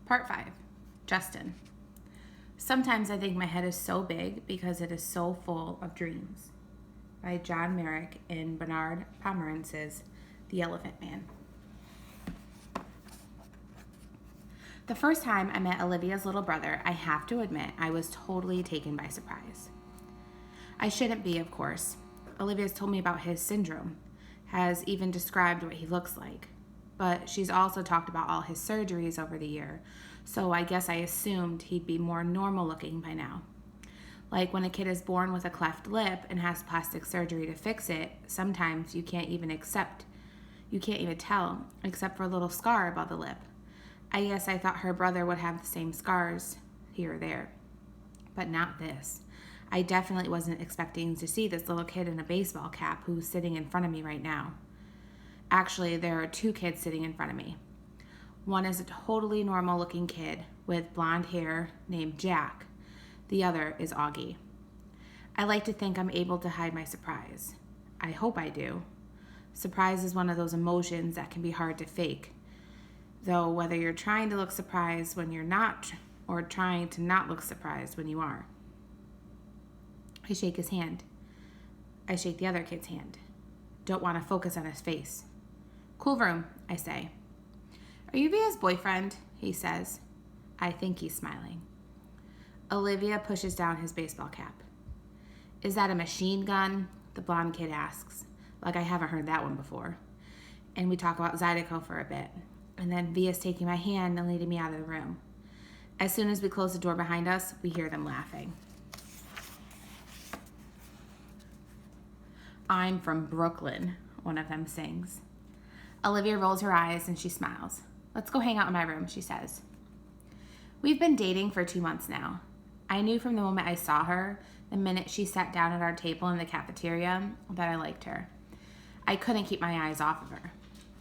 Part 5. Justin. Sometimes I think my head is so big because it is so full of dreams. By John Merrick in Bernard Pomerantz's The Elephant Man. The first time I met Olivia's little brother, I have to admit I was totally taken by surprise. I shouldn't be, of course. Olivia's told me about his syndrome, has even described what he looks like. But she's also talked about all his surgeries over the year, so I guess I assumed he'd be more normal looking by now. Like when a kid is born with a cleft lip and has plastic surgery to fix it, sometimes you can't even tell, except for a little scar above the lip. I guess I thought her brother would have the same scars here or there, but not this. I definitely wasn't expecting to see this little kid in a baseball cap who's sitting in front of me right now. Actually, there are two kids sitting in front of me. One is a totally normal looking kid with blonde hair named Jack. The other is Augie. I like to think I'm able to hide my surprise. I hope I do. Surprise is one of those emotions that can be hard to fake. Though whether you're trying to look surprised when you're not, or trying to not look surprised when you are. I shake his hand. I shake the other kid's hand. Don't want to focus on his face. Cool room, I say. Are you Via's boyfriend? He says. I think he's smiling. Olivia pushes down his baseball cap. Is that a machine gun? The blonde kid asks. Like I haven't heard that one before. And we talk about Zydeco for a bit. And then Via's taking my hand and leading me out of the room. As soon as we close the door behind us, we hear them laughing. I'm from Brooklyn, one of them sings. Olivia rolls her eyes and she smiles. Let's go hang out in my room, she says. We've been dating for 2 months now. I knew from the moment I saw her, the minute she sat down at our table in the cafeteria, that I liked her. I couldn't keep my eyes off of her.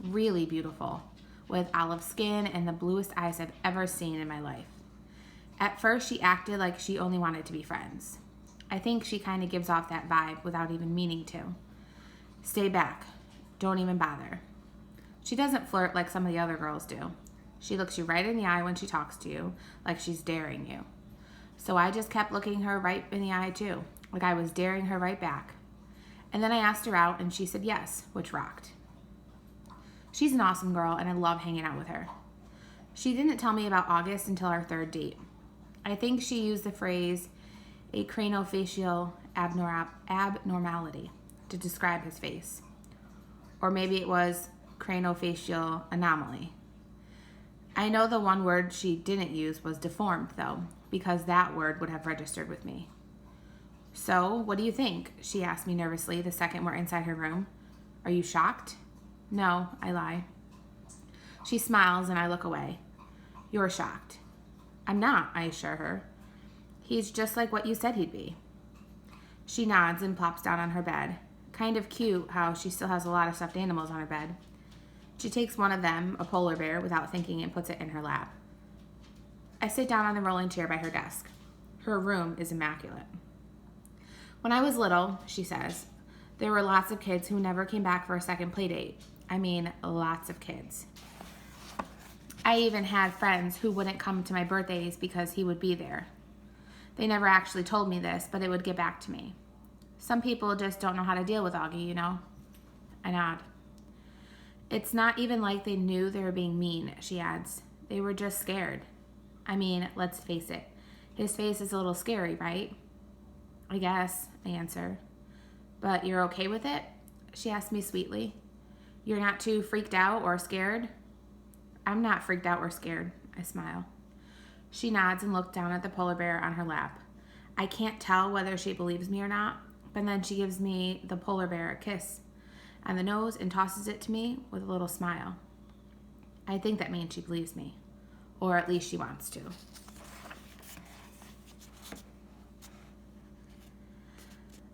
Really beautiful, with olive skin and the bluest eyes I've ever seen in my life. At first, she acted like she only wanted to be friends. I think she kind of gives off that vibe without even meaning to. Stay back. Don't even bother. She doesn't flirt like some of the other girls do. She looks you right in the eye when she talks to you, like she's daring you. So I just kept looking her right in the eye too, like I was daring her right back. And then I asked her out and she said yes, which rocked. She's an awesome girl and I love hanging out with her. She didn't tell me about August until our third date. I think she used the phrase a craniofacial abnormality to describe his face. Or maybe it was craniofacial anomaly. I know the one word she didn't use was deformed, though, because that word would have registered with me. So, what do you think? She asked me nervously the second we're inside her room. Are you shocked? No, I lie. She smiles and I look away. You're shocked. I'm not, I assure her. He's just like what you said he'd be. She nods and plops down on her bed. Kind of cute how she still has a lot of stuffed animals on her bed. She takes one of them, a polar bear, without thinking and puts it in her lap. I sit down on the rolling chair by her desk. Her room is immaculate. When I was little, she says, there were lots of kids who never came back for a second play date. I mean, lots of kids. I even had friends who wouldn't come to my birthdays because he would be there. They never actually told me this, but it would get back to me. Some people just don't know how to deal with Augie, you know? I nod. It's not even like they knew they were being mean, she adds. They were just scared. I mean, let's face it. His face is a little scary, right? I guess, I answer. But you're okay with it? She asks me sweetly. You're not too freaked out or scared? I'm not freaked out or scared, I smile. She nods and looks down at the polar bear on her lap. I can't tell whether she believes me or not, but then she gives me the polar bear a kiss on the nose and tosses it to me with a little smile. I think that means she believes me, or at least she wants to.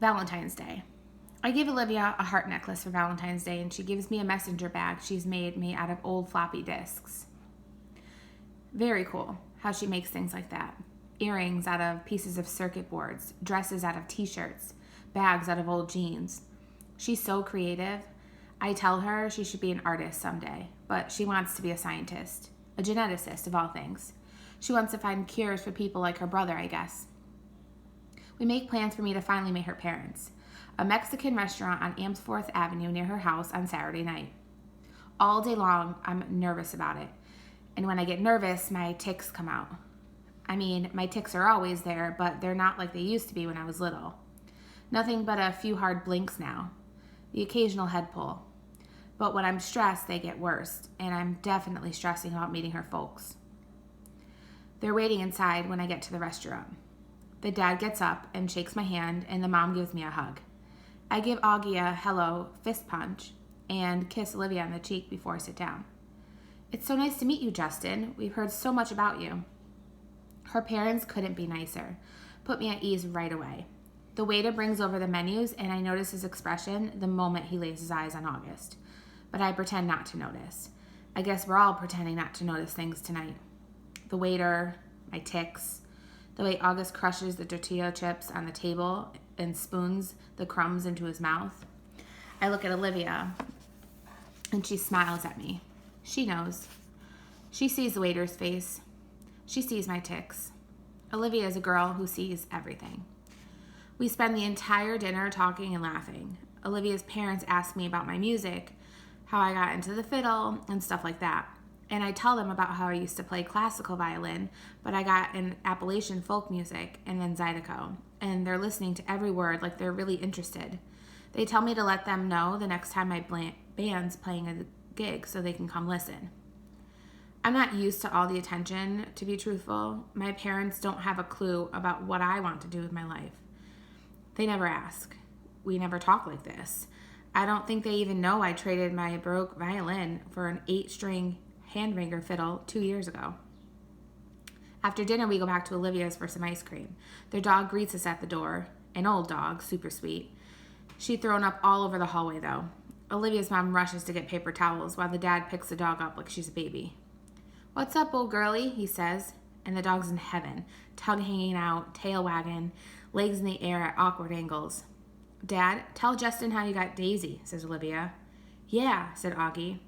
Valentine's Day. I give Olivia a heart necklace for Valentine's Day, and she gives me a messenger bag she's made me out of old floppy disks. Very cool how she makes things like that. Earrings out of pieces of circuit boards, dresses out of t-shirts, bags out of old jeans. She's so creative. I tell her she should be an artist someday, but she wants to be a scientist, a geneticist of all things. She wants to find cures for people like her brother, I guess. We make plans for me to finally meet her parents. A Mexican restaurant on Amesforth Avenue near her house on Saturday night. All day long, I'm nervous about it. And when I get nervous, my tics come out. I mean, my tics are always there, but they're not like they used to be when I was little. Nothing but a few hard blinks now. The occasional head pull. But when I'm stressed, they get worse, and I'm definitely stressing about meeting her folks. They're waiting inside when I get to the restaurant. The dad gets up and shakes my hand, and the mom gives me a hug. I give Augie a hello fist punch and kiss Olivia on the cheek before I sit down. It's so nice to meet you, Justin. We've heard so much about you. Her parents couldn't be nicer. Put me at ease right away. The waiter brings over the menus, and I notice his expression the moment he lays his eyes on August. But I pretend not to notice. I guess we're all pretending not to notice things tonight. The waiter, my tics, the way August crushes the tortilla chips on the table and spoons the crumbs into his mouth. I look at Olivia, and she smiles at me. She knows. She sees the waiter's face. She sees my tics. Olivia is a girl who sees everything. We spend the entire dinner talking and laughing. Olivia's parents ask me about my music, how I got into the fiddle, and stuff like that. And I tell them about how I used to play classical violin, but I got in Appalachian folk music and then Zydeco. And they're listening to every word like they're really interested. They tell me to let them know the next time my band's playing a gig so they can come listen. I'm not used to all the attention, to be truthful. My parents don't have a clue about what I want to do with my life. They never ask. We never talk like this. I don't think they even know I traded my Baroque violin for an 8-string hand-wringer fiddle 2 years ago. After dinner, we go back to Olivia's for some ice cream. Their dog greets us at the door. An old dog, super sweet. She'd thrown up all over the hallway, though. Olivia's mom rushes to get paper towels while the dad picks the dog up like she's a baby. "What's up, old girlie?" he says, and the dog's in heaven, tongue hanging out, tail wagging, legs in the air at awkward angles. "Dad, tell Justin how you got Daisy," says Olivia. "Yeah," said Augie.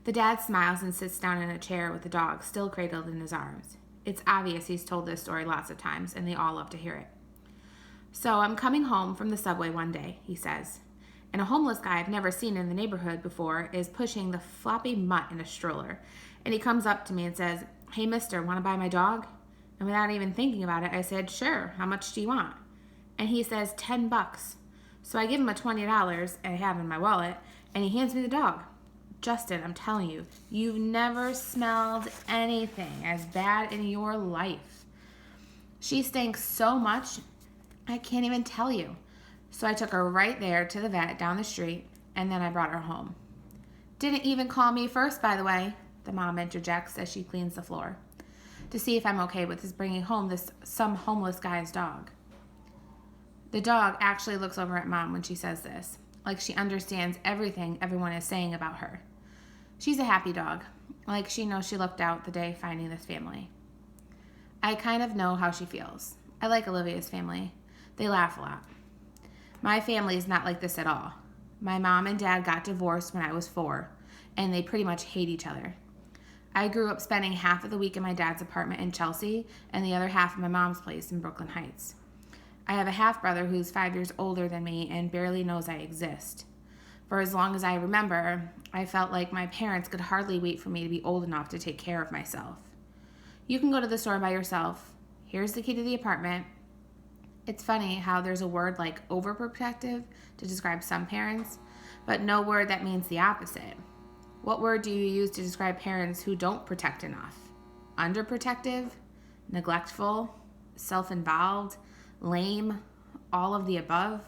The dad smiles and sits down in a chair with the dog still cradled in his arms. It's obvious he's told this story lots of times, and they all love to hear it. "So I'm coming home from the subway one day," he says, "and a homeless guy I've never seen in the neighborhood before is pushing the floppy mutt in a stroller. And he comes up to me and says, 'Hey, mister, want to buy my dog?' And without even thinking about it, I said, 'Sure, how much do you want?' And he says, $10. So I give him a $20 I have in my wallet, and he hands me the dog. Justin, I'm telling you, you've never smelled anything as bad in your life. She stinks so much, I can't even tell you. So I took her right there to the vet down the street, and then I brought her home." "Didn't even call me first, by the way," the mom interjects as she cleans the floor, "to see if I'm okay with this bringing home some homeless guy's dog." The dog actually looks over at Mom when she says this, like she understands everything everyone is saying about her. She's a happy dog, like she knows she lucked out the day finding this family. I kind of know how she feels. I like Olivia's family. They laugh a lot. My family is not like this at all. My mom and dad got divorced when I was 4, and they pretty much hate each other. I grew up spending half of the week in my dad's apartment in Chelsea and the other half in my mom's place in Brooklyn Heights. I have a half-brother who's 5 years older than me and barely knows I exist. For as long as I remember, I felt like my parents could hardly wait for me to be old enough to take care of myself. You can go to the store by yourself. Here's the key to the apartment. It's funny how there's a word like overprotective to describe some parents, but no word that means the opposite. What word do you use to describe parents who don't protect enough? Underprotective? Neglectful? Self-involved? Lame? All of the above?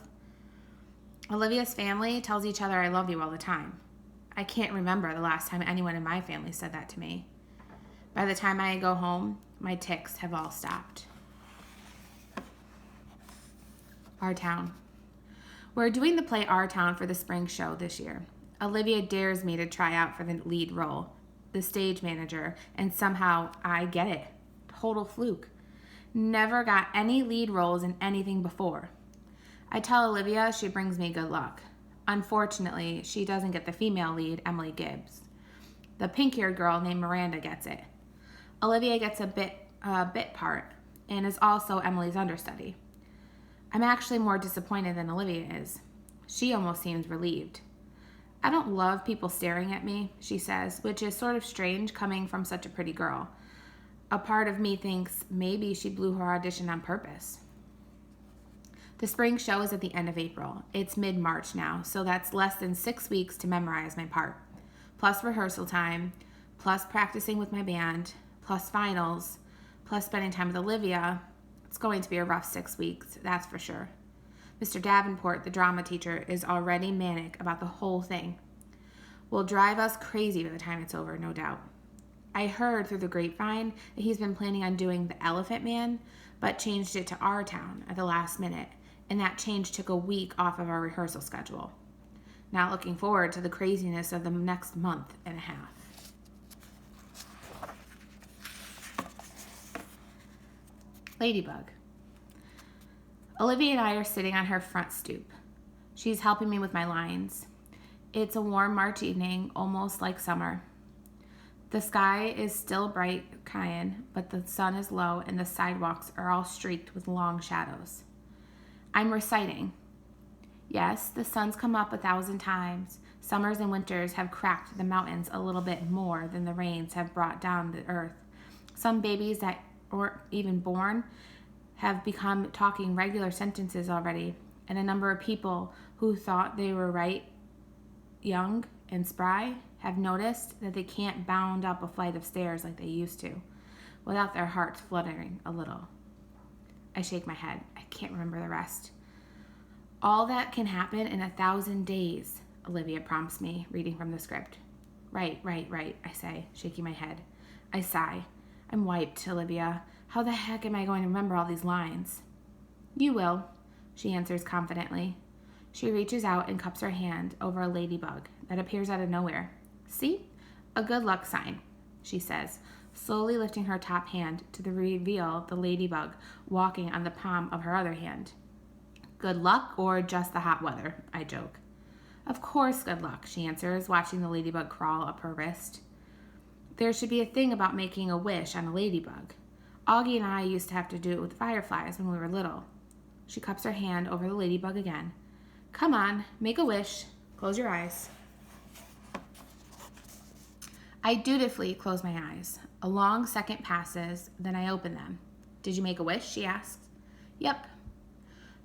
Olivia's family tells each other I love you all the time. I can't remember the last time anyone in my family said that to me. By the time I go home, my tics have all stopped. Our Town. We're doing the play Our Town for the spring show this year. Olivia dares me to try out for the lead role, the stage manager, and somehow I get it. Total fluke. Never got any lead roles in anything before. I tell Olivia she brings me good luck. Unfortunately, she doesn't get the female lead, Emily Gibbs. The pink-haired girl named Miranda gets it. Olivia gets a bit bit part and is also Emily's understudy. I'm actually more disappointed than Olivia is. She almost seems relieved. I don't love people staring at me, she says, which is sort of strange coming from such a pretty girl. A part of me thinks maybe she blew her audition on purpose. The spring show is at the end of April. It's mid-March now, so that's less than 6 weeks to memorize my part. Plus rehearsal time, plus practicing with my band, plus finals, plus spending time with Olivia. It's going to be a rough 6 weeks, that's for sure. Mr. Davenport, the drama teacher, is already manic about the whole thing. Will drive us crazy by the time it's over, no doubt. I heard through the grapevine that he's been planning on doing The Elephant Man, but changed it to Our Town at the last minute, and that change took a week off of our rehearsal schedule. Not looking forward to the craziness of the next month and a half. Ladybug. Olivia and I are sitting on her front stoop. She's helping me with my lines. It's a warm March evening, almost like summer. The sky is still bright cayenne, but the sun is low and the sidewalks are all streaked with long shadows. I'm reciting. Yes, the sun's come up 1,000 times. Summers and winters have cracked the mountains a little bit more than the rains have brought down the earth. Some babies that weren't even born have become talking regular sentences already, and a number of people who thought they were right, young and spry, have noticed that they can't bound up a flight of stairs like they used to, without their hearts fluttering a little. I shake my head. I can't remember the rest. All that can happen in 1,000 days, Olivia prompts me, reading from the script. Right, I say, shaking my head. I sigh. I'm wiped, Olivia. How the heck am I going to remember all these lines? You will, she answers confidently. She reaches out and cups her hand over a ladybug that appears out of nowhere. See? A good luck sign, she says, slowly lifting her top hand to reveal the ladybug walking on the palm of her other hand. Good luck or just the hot weather, I joke. Of course good luck, she answers, watching the ladybug crawl up her wrist. There should be a thing about making a wish on a ladybug. Augie and I used to have to do it with fireflies when we were little. She cups her hand over the ladybug again. Come on, make a wish. Close your eyes. I dutifully close my eyes. A long second passes, then I open them. Did you make a wish? She asks. Yep.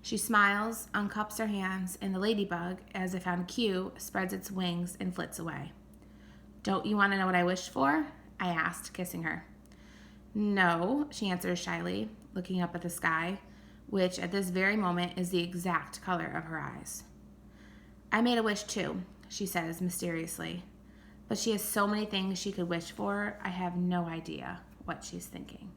She smiles, uncups her hands, and the ladybug, as if on cue, spreads its wings and flits away. Don't you want to know what I wished for? I asked, kissing her. No, she answers shyly, looking up at the sky, which at this very moment is the exact color of her eyes. I made a wish too, she says mysteriously, but she has so many things she could wish for, I have no idea what she's thinking.